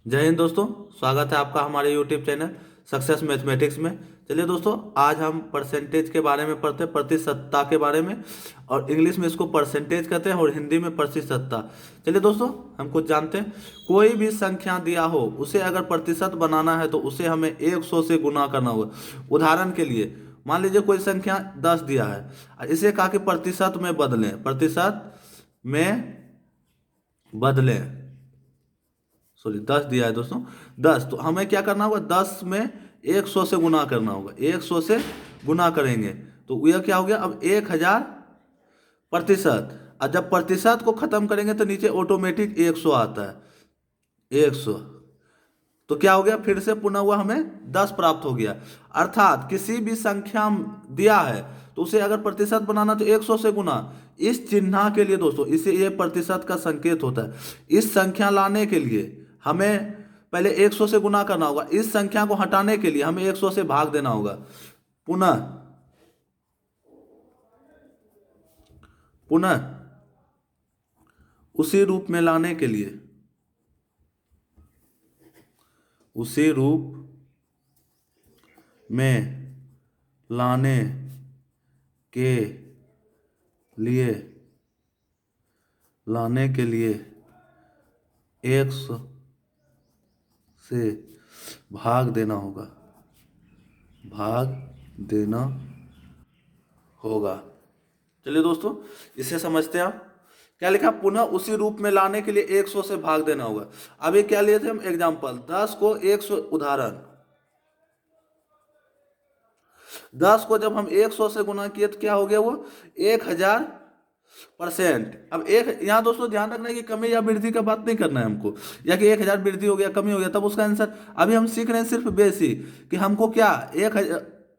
जय हिंद दोस्तों। स्वागत है आपका हमारे यूट्यूब चैनल सक्सेस मैथमेटिक्स में। चलिए दोस्तों, आज हम परसेंटेज के बारे में पढ़ते हैं, प्रतिशतता के बारे में। और इंग्लिश में इसको परसेंटेज कहते हैं और हिंदी में प्रतिशतता। चलिए दोस्तों, हम कुछ जानते हैं। कोई भी संख्या दिया हो, उसे अगर प्रतिशत बनाना है तो उसे हमें 100 से गुना करना होगा। उदाहरण के लिए मान लीजिए कोई संख्या 10 दिया है और इसे कहा कि प्रतिशत में बदलें, प्रतिशत में बदलें। सॉरी, 10 दिया है दोस्तों। 10 तो हमें क्या करना होगा, 10 में 100 से गुना करना होगा। 100 से गुना करेंगे तो यह क्या हो गया, अब 1000 प्रतिशत। और जब प्रतिशत को खत्म करेंगे तो नीचे ऑटोमेटिक 100 आता है। 100 तो क्या हो गया, फिर से पुनः हुआ, हमें 10 प्राप्त हो गया। अर्थात किसी भी संख्या दिया है तो उसे अगर प्रतिशत बनाना तो 100 से गुना। इस चिन्ह के लिए दोस्तों, इसे ये प्रतिशत का संकेत होता है। इस संख्या लाने के लिए हमें पहले 100 से गुना करना होगा। इस संख्या को हटाने के लिए हमें 100 से भाग देना होगा। पुनः पुनः उसी रूप में लाने के लिए, उसी रूप में लाने के लिए लाने के लिए 100 से भाग देना होगा, भाग देना होगा। चलिए दोस्तों, इसे समझते हैं। आप क्या लिखा, पुनः उसी रूप में लाने के लिए 100 से भाग देना होगा। अभी क्या लिए थे हम एग्जाम्पल, 10 को 100, उदाहरण 10 को जब हम 100 से गुना किए तो क्या हो गया, वो 1000%। अब एक यहाँ दोस्तों ध्यान रखना है कि कमी या वृद्धि का बात नहीं करना है हमको, या कि 1000 वृद्धि हो गया कमी हो गया तब उसका आंसर। अभी हम सीख रहे हैं सिर्फ बेसिक कि हमको क्या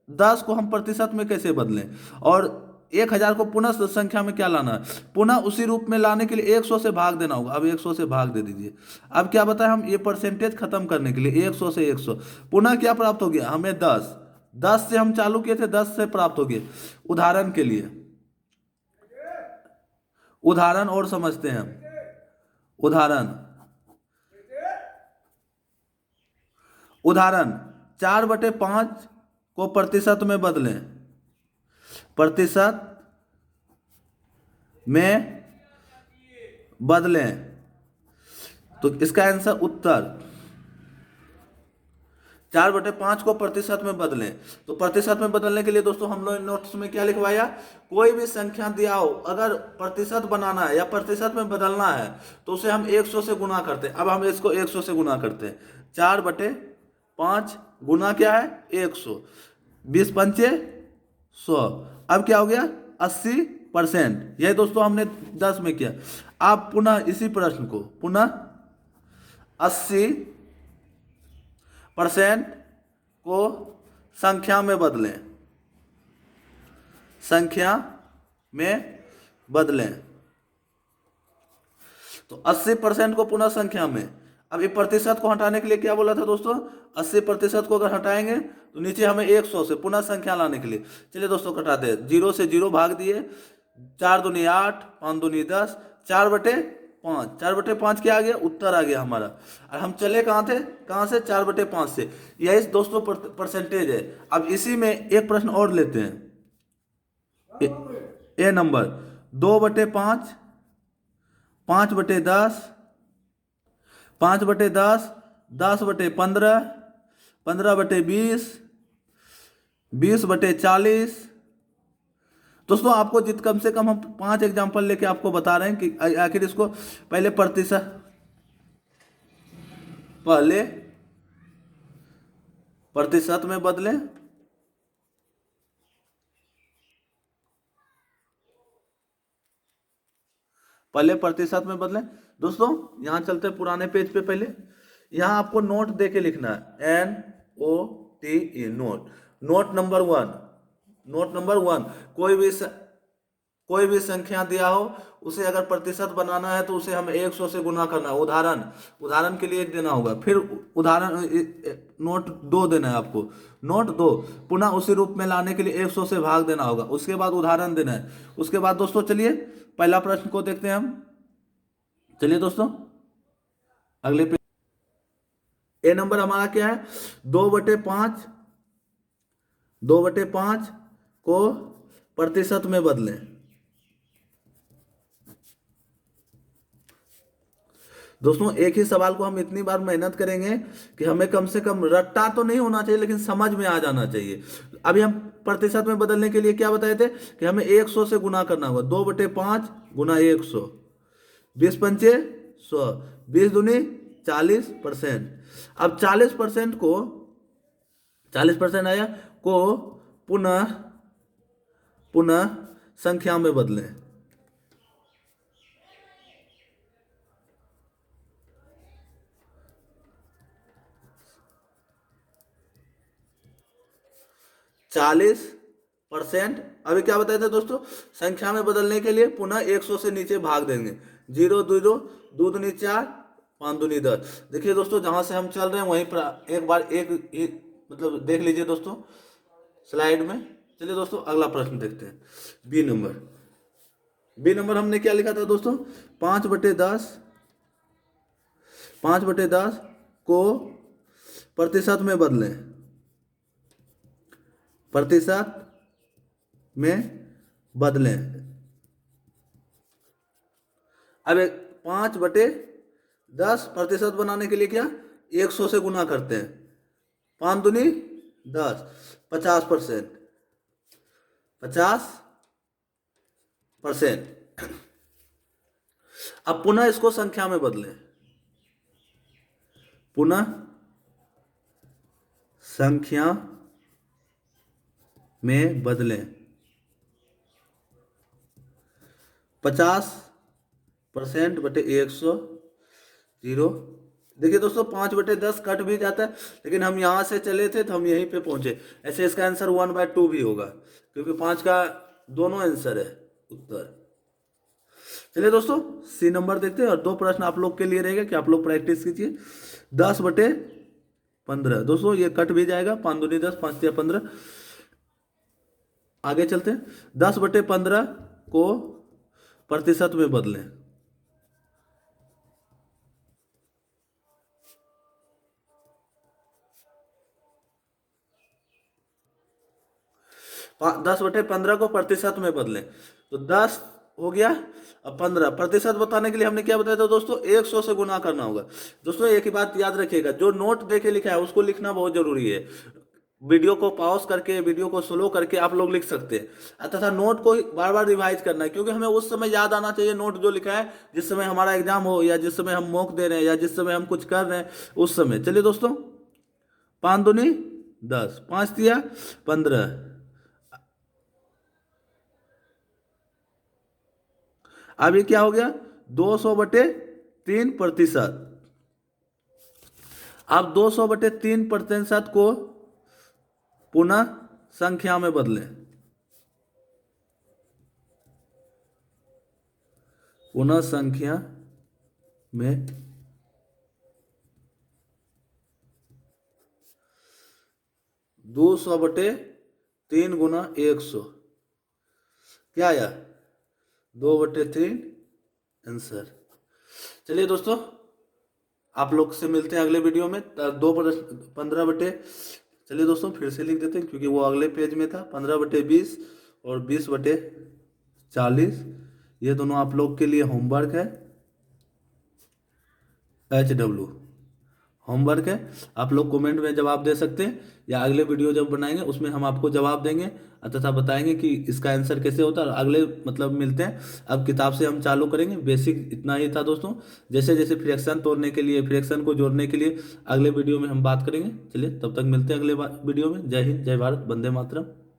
10 को हम प्रतिशत में कैसे बदलें और 1000 को पुनः संख्या में क्या लाना है, पुनः उसी रूप में लाने के लिए 100 से भाग देना होगा। अब 100 से भाग दे दीजिए। अब क्या बताया, हम ये परसेंटेज खत्म करने के लिए 100 से 100 पुनः क्या प्राप्त हो गया हमें, 10। 10 से हम चालू किए थे, 10 से प्राप्त हो गए। उदाहरण के लिए, उदाहरण और समझते हैं हम। उदाहरण उदाहरण 4/5 को प्रतिशत में बदलें, प्रतिशत में बदलें तो इसका आंसर उत्तर 4/5 को प्रतिशत में बदलें। तो प्रतिशत में बदलने के लिए दोस्तों हम लोग नोट्स में क्या लिखवाया, कोई भी संख्या दिया हो, अगर प्रतिशत बनाना है या प्रतिशत में बदलना है तो उसे हम 100 से गुना करते हैं। अब हम इसको 100 से गुना करते हैं। 4/5 गुना क्या है 100, 20×5 100। अब क्या हो गया 80%। यही दोस्तों हमने 10 में किया। आप पुनः इसी प्रश्न को पुनः 80% को संख्या में बदलें, संख्या में बदलें। तो 80% को पुनः संख्या में। अब ये प्रतिशत को हटाने के लिए क्या बोला था दोस्तों, 80% को अगर हटाएंगे तो नीचे हमें 100 से पुनः संख्या लाने के लिए, चलिए दोस्तों कटाते हैं। 0 से 0 भाग दिए, 4 दूनी 8, 5 दूनी 10, 4/5। 4/5 क्या आ गया, उत्तर आ गया हमारा। और हम चले कहाँ थे, कहाँ से, 4/5 से। यही दोस्तों परसेंटेज है। अब इसी में एक प्रश्न और लेते हैं। ए नंबर 2/5, 5/10, 5/10, 10/15, 15/20, 20/40। दोस्तों आपको जित कम से कम हम 5 एग्जाम्पल लेके आपको बता रहे हैं कि आखिर इसको पहले पहले प्रतिशत में बदलें, पहले प्रतिशत में बदलें। दोस्तों यहां चलते हैं पुराने पेज पे। पहले यहां आपको नोट दे के लिखना है, NOTE, note. Note number 1, note number 1, कोई भी संख्या दिया हो, उसे अगर प्रतिशत बनाना है तो उसे हमें 100 से गुना करना है। उदाहरण के लिए एक देना होगा। फिर उदाहरण नोट 2 देना है आपको। नोट 2, पुनः उसी रूप में लाने के लिए 100 से भाग देना होगा। उसके बाद उदाहरण देना है। उसके बाद दोस्तों चलिए पहला प्रश्न को देखते हैं हम। चलिए दोस्तों अगले पे ए नंबर हमारा क्या है, 2/5, 2/5 को प्रतिशत में बदलें। दोस्तों एक ही सवाल को हम इतनी बार मेहनत करेंगे कि हमें कम से कम रट्टा तो नहीं होना चाहिए लेकिन समझ में आ जाना चाहिए। अभी हम प्रतिशत में बदलने के लिए क्या बताए थे कि हमें 100 से गुना करना होगा, 2/5 गुना 100, 20×5 100, 20 दूनी 40%। अब 40% को, 40% आया को पुनः पुनः संख्या में बदलें। चालीस परसेंट, अभी क्या बताए थे दोस्तों, संख्या में बदलने के लिए पुनः 100 से नीचे भाग देंगे। 0 2 2 दूनी 4, 5 दूनी 10। देखिए दोस्तों जहां से हम चल रहे हैं वहीं पर एक बार एक मतलब देख लीजिए दोस्तों स्लाइड में। चलिए दोस्तों अगला प्रश्न देखते हैं। बी नंबर, बी नंबर हमने क्या लिखा था दोस्तों, 5/10, 5/10 को प्रतिशत में बदलें, प्रतिशत में बदलें। अब 5/10 प्रतिशत बनाने के लिए क्या, 100 से गुना करते हैं, 5 दूनी 10, 50%, 50%। अब पुनः इसको संख्या में बदलें, पुनः संख्या में बदलें। 50% बटे 100, 0। देखिए दोस्तों 5/10 कट भी जाता है लेकिन हम यहाँ से चले थे तो हम यहीं पे पहुंचे। ऐसे इसका आंसर 1/2 भी होगा क्योंकि 5 का दोनों आंसर है उत्तर। चलिए दोस्तों सी नंबर देखते हैं और 2 प्रश्न आप लोग के लिए रहेगा कि आप लोग प्रैक्टिस कीजिए। 10/15 दोस्तों ये कट भी जाएगा, 5 दूनी 10, 5 तिया 15। आगे चलते हैं, 10/15 को प्रतिशत में बदलें। पा- 10/15 को प्रतिशत में बदलें तो 10 हो गया। अब 15 प्रतिशत बताने के लिए हमने क्या बताया था दोस्तों, 100 से गुना करना होगा। दोस्तों एक ही बात याद रखिएगा, जो नोट देके लिखा है उसको लिखना बहुत जरूरी है। वीडियो को पॉज करके, वीडियो को स्लो करके आप लोग लिख सकते हैं तथा नोट को बार बार रिवाइज करना है क्योंकि हमें उस समय याद आना चाहिए नोट जो लिखा है जिस समय हमारा एग्जाम हो या जिस समय हम मॉक दे रहे हैं या जिस समय हम कुछ कर रहे हैं उस समय। चलिए दोस्तों 5 दूनी 10, 5 तिया 15। अब ये क्या हो गया, 200/3 प्रतिशत। अब 200/3 प्रतिशत को पुनः संख्या में बदलें, पुनः संख्या में 200/3 गुना 100 क्या आया, 2/3 आंसर। चलिए दोस्तों आप लोग से मिलते हैं अगले वीडियो में। 15 चलिए दोस्तों फिर से लिख देते हैं क्योंकि वो अगले पेज में था। 15/20 और 20/40 ये दोनों आप लोग के लिए होमवर्क है, HW होमवर्क है। आप लोग कमेंट में जवाब दे सकते हैं या अगले वीडियो जब बनाएंगे उसमें हम आपको जवाब देंगे तथा बताएंगे कि इसका आंसर कैसे होता है। और अगले मतलब मिलते हैं, अब किताब से हम चालू करेंगे। बेसिक इतना ही था दोस्तों, जैसे जैसे फ्रैक्शन तोड़ने के लिए, फ्रैक्शन को जोड़ने के लिए अगले वीडियो में हम बात करेंगे। चलिए तब तक मिलते हैं अगले वीडियो में। जय हिंद, जय भारत, वंदे मातरम।